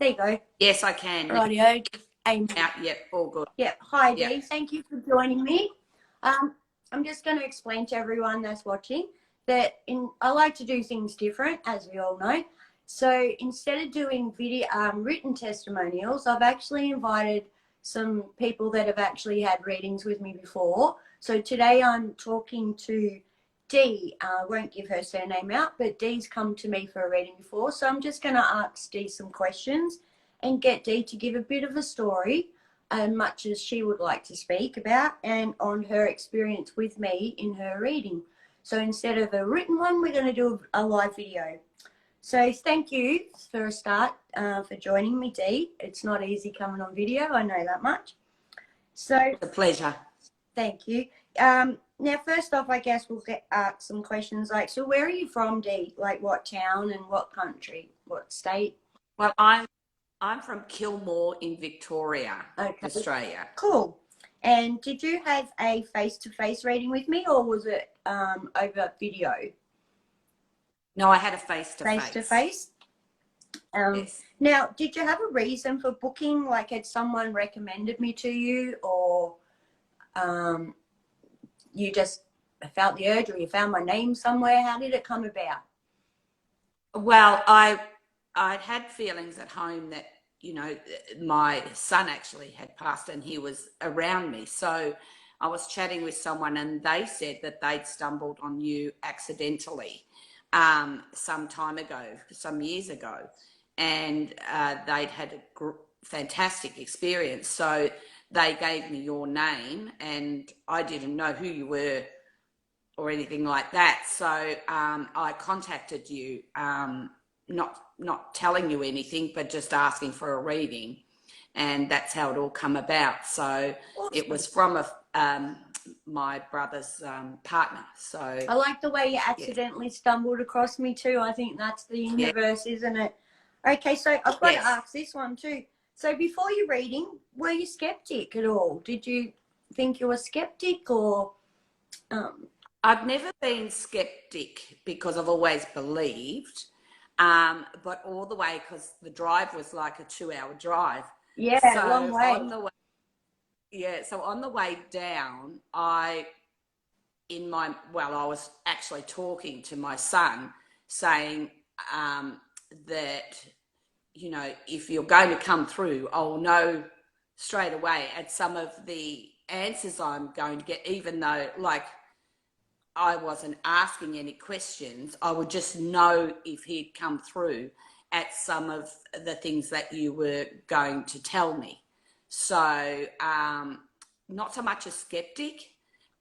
There you go. Yes, I can. Rightio. Amen. Yep, all good. Yep. Hi, Yep. Dee. Thank you for joining me. I'm just going to explain to everyone that's watching that I like to do things different, as we all know. So instead of doing video written testimonials, I've actually invited some people that have actually had readings with me before. So today I'm talking to Dee. I won't give her surname out, but Dee's come to me for a reading before. So I'm just going to ask Dee some questions and get Dee to give a bit of a story, as much as she would like to speak about, and on her experience with me in her reading. So instead of a written one, we're going to do a live video. So thank you for a start for joining me, Dee. It's not easy coming on video, I know that much. So It's a pleasure. Thank you. Now, first off, I guess we'll get some questions like, so where are you from, Dee? Like what town and what country, what state? Well, I'm from Kilmore in Victoria, Australia. Cool. And did you have a face-to-face reading with me, or was it over video? No, I had a face-to-face. Face-to-face? Yes. Now, did you have a reason for booking? Like, had someone recommended me to you, or you just felt the urge, or you found my name somewhere? How did it come about? Well, I'd had feelings at home that, you know, my son actually had passed and he was around me. So I was chatting with someone and they said that they'd stumbled on you accidentally some time ago, some years ago, and they'd had a fantastic experience. So they gave me your name and I didn't know who you were or anything like that. So I contacted you, not telling you anything, but just asking for a reading. And that's how it all come about. So it was from my brother's partner. So I like the way you accidentally stumbled across me too. I think that's the universe, isn't it? Okay, so I've got to ask this one too. So before your reading, were you skeptic at all? Did you think you were skeptic, or? I've never been skeptic because I've always believed, but all the way, because the drive was like a 2-hour drive. Yeah, so long way. So on the way down, I was actually talking to my son, saying that, you know, if you're going to come through, I'll know straight away at some of the answers I'm going to get, even though, like, I wasn't asking any questions. I would just know if he'd come through at some of the things that you were going to tell me. So not so much a skeptic,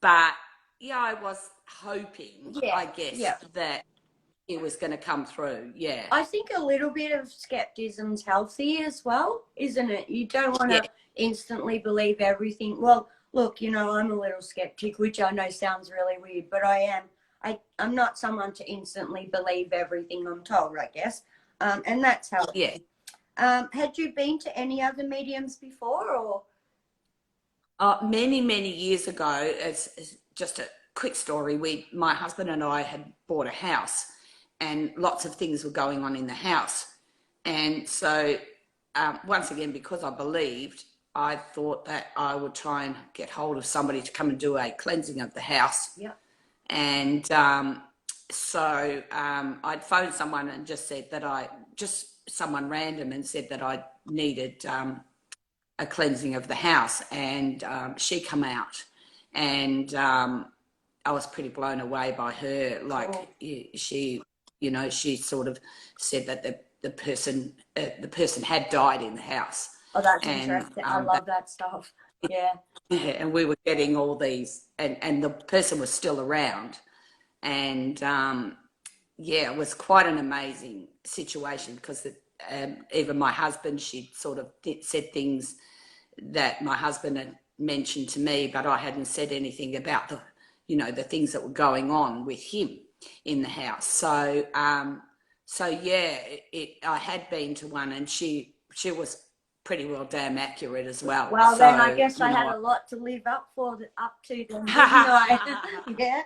but yeah, I was hoping, I guess, that it was going to come through. Yeah. I think a little bit of skepticism's healthy as well, isn't it? You don't want to instantly believe everything. Well, look, you know, I'm a little skeptic, which I know sounds really weird, but I am. I'm not someone to instantly believe everything I'm told, I guess. And that's healthy. Yeah. Had you been to any other mediums before, or? Many, many years ago, it's just a quick story. My husband and I had bought a house and lots of things were going on in the house. And so once again, because I believed, I thought that I would try and get hold of somebody to come and do a cleansing of the house. Yeah. And so I'd phoned someone and just said that someone random, and said that I needed a cleansing of the house. And she come out, and I was pretty blown away by her. Like, she, you know, she sort of said that the person had died in the house. Oh, that's interesting. I love that stuff. Yeah. And we were getting all these, and the person was still around. And it was quite an amazing situation, because even my husband, she'd sort of said things that my husband had mentioned to me, but I hadn't said anything about the things that were going on with him in the house. So, I had been to one, and she was pretty well damn accurate as well. Well, so, then I guess I had a lot to live up to them, didn't I?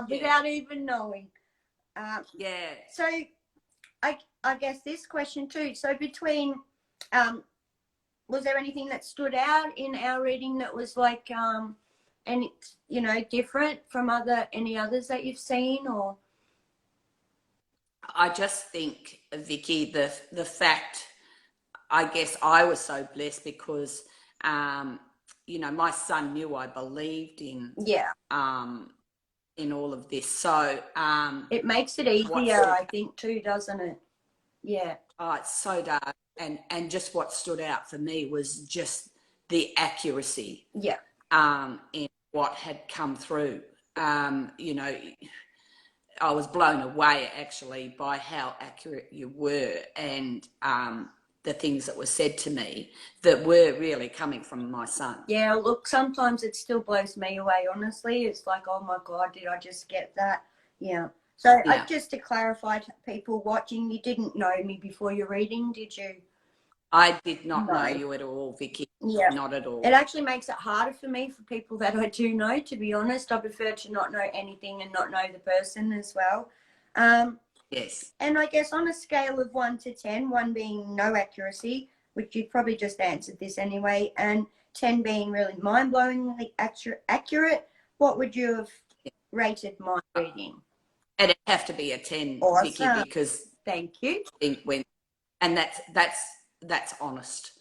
Without even knowing. So I guess this question too. So between was there anything that stood out in our reading that was like, any, you know, different from any others that you've seen? Or I just think, Vicki, the fact, I guess I was so blessed because, you know, my son knew I believed yeah, in all of this. So it makes it easier, I think, too, doesn't it? Yeah. Oh, it's so dark. And just what stood out for me was just the accuracy Yeah. in what had come through. You know, I was blown away actually by how accurate you were, and the things that were said to me that were really coming from my son. Yeah, look, sometimes it still blows me away, honestly. It's like, oh my God, did I just get that? Yeah. So Yeah. just to clarify to people watching, you didn't know me before your reading, did you? I did not know No. you at all, Vicki. Yeah. Not at all. It actually makes it harder for me for people that I do know, to be honest. I prefer to not know anything and not know the person as well. Yes. And I guess on a scale of 1 to 10, 1 being no accuracy, which you probably just answered this anyway, and 10 being really mind-blowingly accurate, what would you have rated my reading? It'd have to be a 10, Awesome. Vicki, because thank you. I think and that's honest.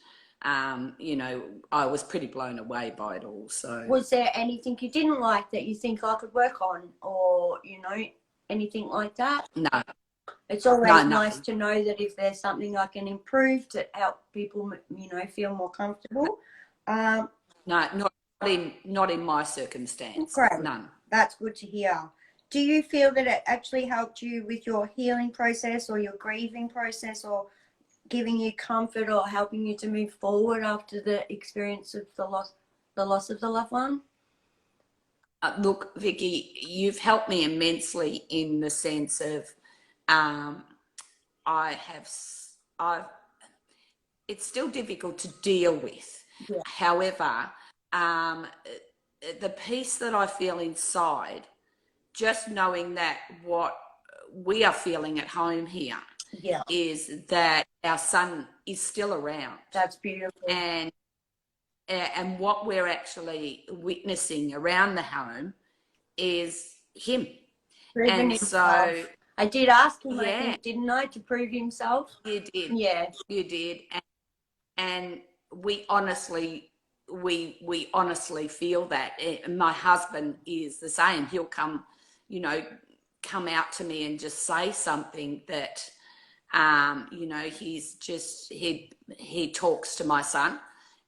You know, I was pretty blown away by it all. So, was there anything you didn't like that you think I could work on, or you know, anything like that? No. It's always nice to know that if there's something I can improve to help people, you know, feel more comfortable. No, not in my circumstance. Great. None. That's good to hear. Do you feel that it actually helped you with your healing process or your grieving process, or giving you comfort or helping you to move forward after the experience of the loss of the loved one? Look, Vicki, you've helped me immensely in the sense of it's still difficult to deal with. Yeah. However, the peace that I feel inside, just knowing that what we are feeling at home here is that our son is still around. That's beautiful. And what we're actually witnessing around the home is him. Proving himself. So I did ask him, I think, didn't I, to prove himself? You did. Yeah. You did. And we honestly feel that. My husband is the same. He'll come out to me and just say something that, you know, he talks to my son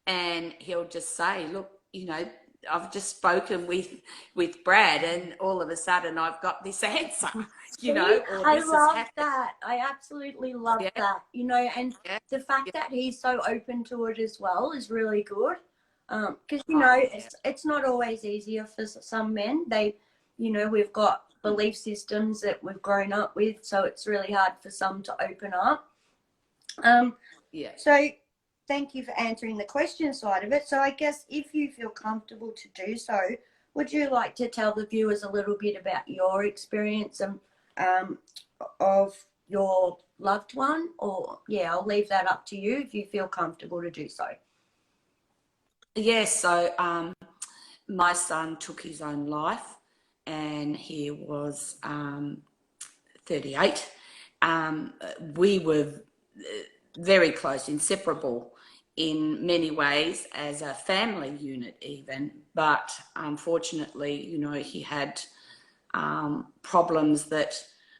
and he'll just say, look, you know, I've just spoken with Brad and all of a sudden I've got this answer, you know. Or I love that. I absolutely love that, you know, and the fact that he's so open to it as well is really good. Because, you know, it's not always easier for some men. They, you know, we've got belief systems that we've grown up with, so it's really hard for some to open up. So thank you for answering the question side of it. So I guess if you feel comfortable to do so, would you like to tell the viewers a little bit about your experience of your loved one? Or, I'll leave that up to you if you feel comfortable to do so. Yes, so my son took his own life and he was 38. We were very close, inseparable in many ways as a family unit even, but unfortunately, you know, he had problems that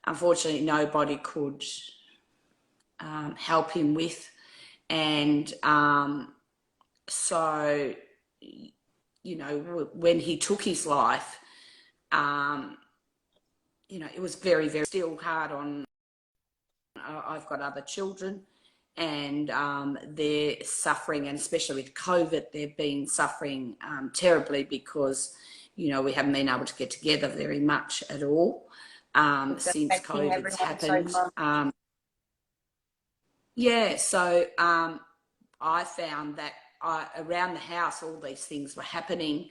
unfortunately nobody could help him with. And so, you know, when he took his life, you know, it was very, very still hard on. I've got other children and they're suffering, and especially with COVID, they've been suffering terribly because, you know, we haven't been able to get together very much at all since COVID's happened. So I found that around the house, all these things were happening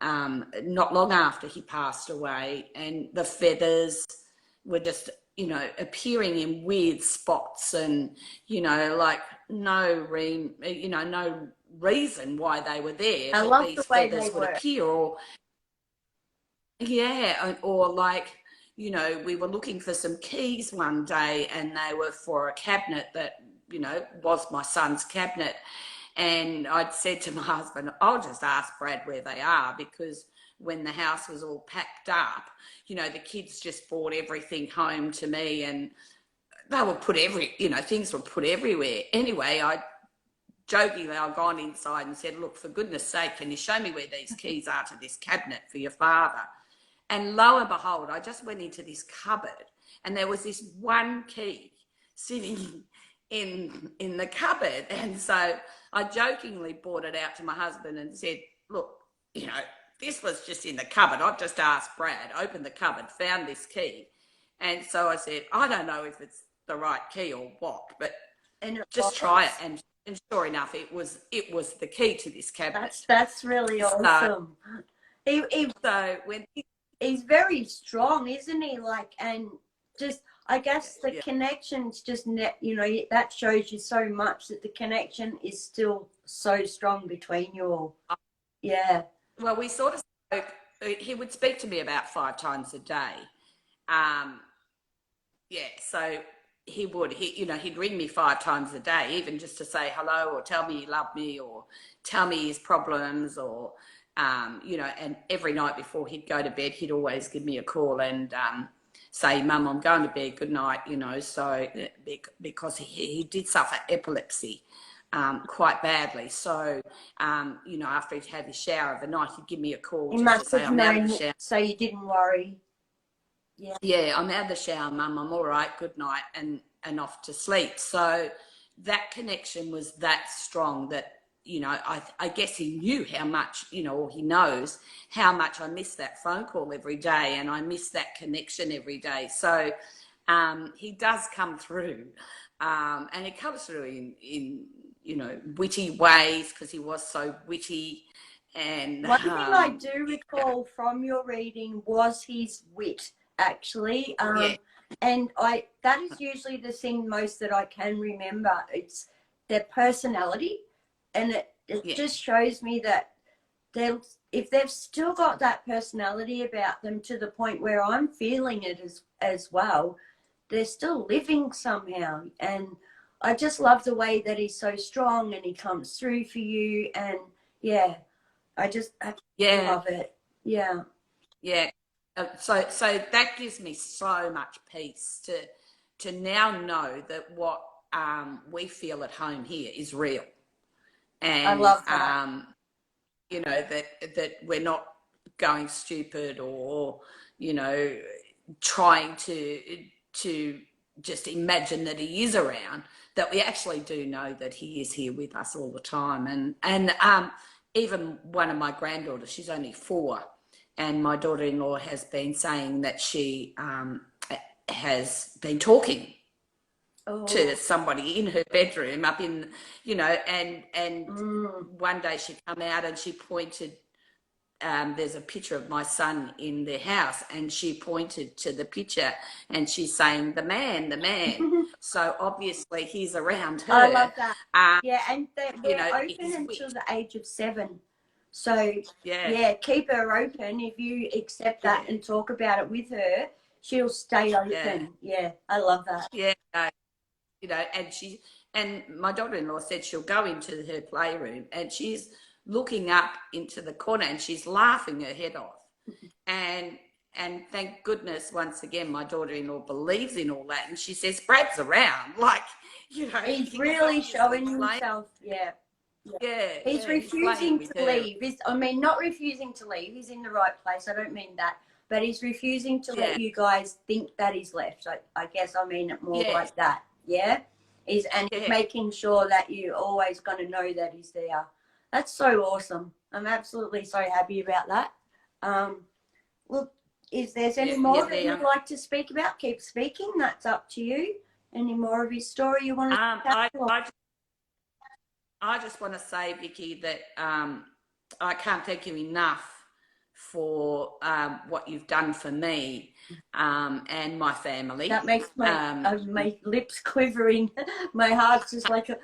not long after he passed away, and the feathers, were just, you know, appearing in weird spots, and, you know, like no reason why they were there, I but love these the way they feathers would work. appear, or yeah, or like, you know, we were looking for some keys one day, and they were for a cabinet that, you know, was my son's cabinet. And I'd said to my husband, I'll just ask Brad where they are, because when the house was all packed up, you know, the kids just brought everything home to me, and they were put things were put everywhere. Anyway, jokingly, I'd gone inside and said, look, for goodness sake, can you show me where these keys are to this cabinet for your father? And lo and behold, I just went into this cupboard, and there was this one key sitting in the cupboard. And so I jokingly brought it out to my husband and said, look, you know, this was just in the cupboard. I've just asked Brad, opened the cupboard, found this key. And so I said, I don't know if it's the right key or what, but just try it. And sure enough, it was the key to this cabinet. That's really awesome. So when he's very strong, isn't he? Like, and just, I guess the connection's just, you know, that shows you so much, that the connection is still so strong between you all. Yeah. Well, we sort of spoke, he would speak to me about 5 times a day. So he'd ring me 5 times a day, even just to say hello, or tell me he loved me, or tell me his problems, or, you know, and every night before he'd go to bed, he'd always give me a call and say, Mum, I'm going to bed, good night, you know, so because he did suffer epilepsy quite badly. So, you know, after he'd had his shower of a night, he'd give me a call just to say, I'm out of the shower. So you didn't worry. Yeah, I'm out of the shower, Mum, I'm all right, good night, and off to sleep. So that connection was that strong that, you know, I guess he knew how much, you know, or he knows how much I miss that phone call every day, and I miss that connection every day. So he does come through, and he comes through in you know, witty ways, because he was so witty. And one thing I do recall from your reading was his wit, actually. And that is usually the thing most that I can remember. It's their personality, and it just shows me that if they've still got that personality about them, to the point where I'm feeling it as well, they're still living somehow. And I just love the way that he's so strong, and he comes through for you. And I just love it. Yeah. So that gives me so much peace to now know that what we feel at home here is real. And I love that. You know, that we're not going stupid, or, you know, trying to just imagine that he is around, that we actually do know that he is here with us all the time. And even one of my granddaughters, she's only 4, and my daughter-in-law has been saying that she has been talking to somebody in her bedroom up in, you know, and one day she come out and she pointed, there's a picture of my son in their house, and she pointed to the picture, and she's saying, the man. So obviously he's around her. I love that. And they're open until the age of 7. So keep her open. If you accept that and talk about it with her, she'll stay open. I love that. You know, and my daughter-in-law said she'll go into her playroom, and she's looking up into the corner, and she's laughing her head off. And thank goodness, once again, my daughter-in-law believes in all that, and she says, Brad's around. Like, you know, he's really showing himself. He's refusing to leave. Not refusing to leave. He's in the right place. I don't mean that. But he's refusing to let you guys think that he's left. I guess I mean it more like that. He's making sure that you're always going to know that he's there. That's so awesome. I'm absolutely so happy about that. Look, if there's any more that you'd like to speak about, keep speaking. That's up to you. Any more of his story you want to I just want to say, Vicki, that I can't thank you enough for what you've done for me and my family. That makes my lips quivering. My heart's just like a,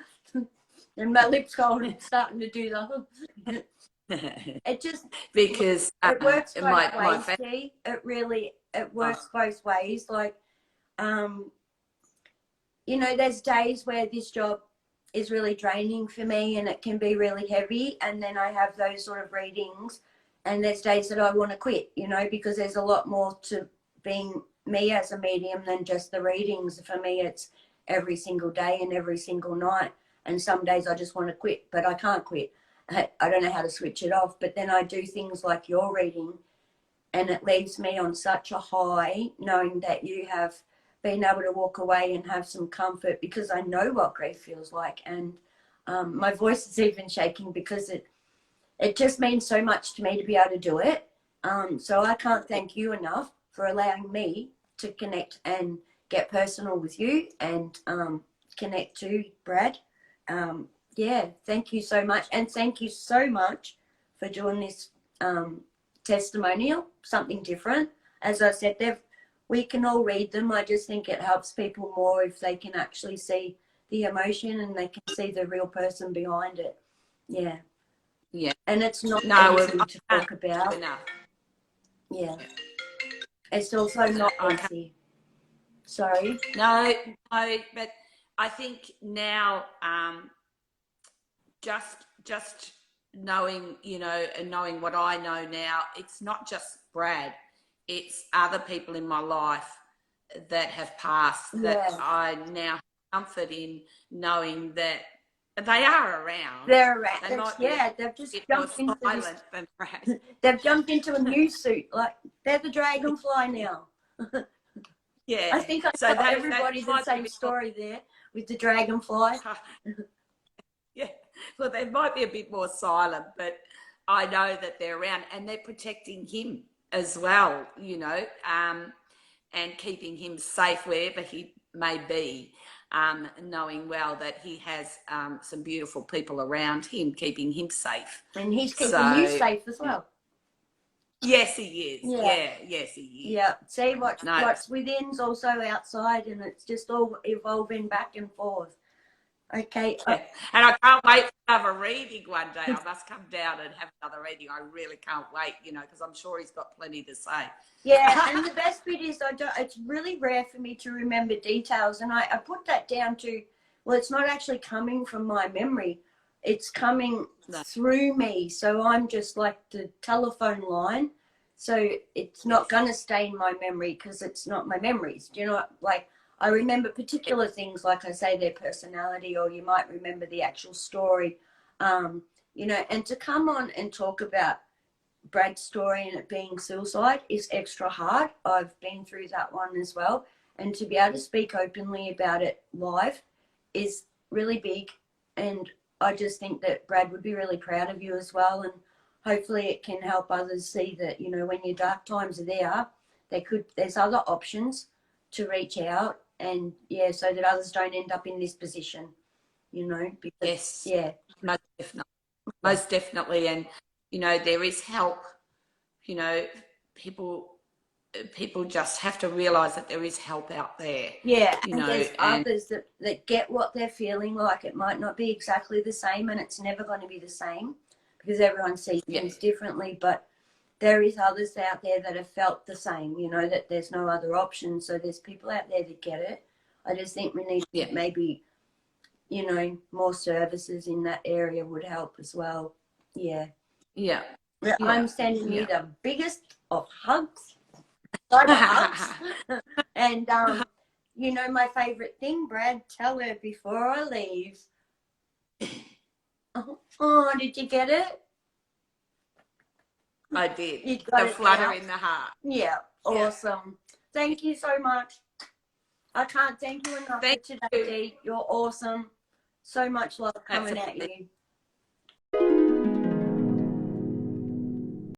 and my lips going, starting to do the. It just because it works both my ways. See, it works both ways. Like, you know, there's days where this job is really draining for me and it can be really heavy, and then I have those sort of readings, and there's days that I want to quit, you know, because there's a lot more to being me as a medium than just the readings. For me, it's every single day and every single night, and some days I just want to quit, but I can't quit. I don't know how to switch it off. But then I do things like your reading, and it leaves me on such a high, knowing that you have been able to walk away and have some comfort, because I know what grief feels like. And my voice is even shaking because it just means so much to me to be able to do it. So I can't thank you enough for allowing me to connect and get personal with you and connect to Brad. Yeah, thank you so much. And thank you so much for doing this testimonial, something different. As I said, we can all read them. I just think it helps people more if they can actually see the emotion and they can see the real person behind it. Yeah. Yeah. And it's not easy to talk about. Yeah. It's also not easy. Sorry. No, but I think now just knowing, you know, and knowing what I know now, it's not just Brad, it's other people in my life that have passed that I now have comfort in knowing that they are around. They're around. They've just jumped into this. They've jumped into a new suit. Like, they're the dragonfly now. Yeah. I think I told everybody the same story there with the dragonfly. Yeah. Well, they might be a bit more silent, but I know that they're around and they're protecting him as well, you know, and keeping him safe wherever he may be, knowing well that he has some beautiful people around him, keeping him safe. And he's keeping you safe as well. Yes, he is. Yeah, yes, he is. Yeah, see, what's within's also outside, and it's just all evolving back and forth. Okay. Yeah. And I can't wait for another reading one day. I must come down and have another reading. I really can't wait, you know, because I'm sure he's got plenty to say. Yeah, and the best bit is it's really rare for me to remember details, and I put that down to, well, it's not actually coming from my memory. It's coming through me. So I'm just like the telephone line. So it's not going to stay in my memory because it's not my memories. Do you know, like, I remember particular things, like I say, their personality, or you might remember the actual story, you know, and to come on and talk about Brad's story and it being suicide is extra hard. I've been through that one as well. And to be able to speak openly about it live is really big. And I just think that Brad would be really proud of you as well. And hopefully it can help others see that, you know, when your dark times are there, there's other options to reach out, and so that others don't end up in this position, you know. Because, most definitely. And you know, there is help. You know, people just have to realise that there is help out there. Yeah, you know, there's others that get what they're feeling like. It might not be exactly the same, and it's never going to be the same because everyone sees things differently, but there is others out there that have felt the same, you know, that there's no other option. So there's people out there that get it. I just think we need maybe, you know, more services in that area would help as well. Yeah. Yeah. I'm sending you the biggest of hugs. Hugs. And, you know, my favourite thing, Brad, tell her before I leave. Oh, did you get it? I did. The flutter in the heart. Yeah, awesome. Thank you so much. I can't thank you enough for today, Dee. You're awesome. So much love coming at you.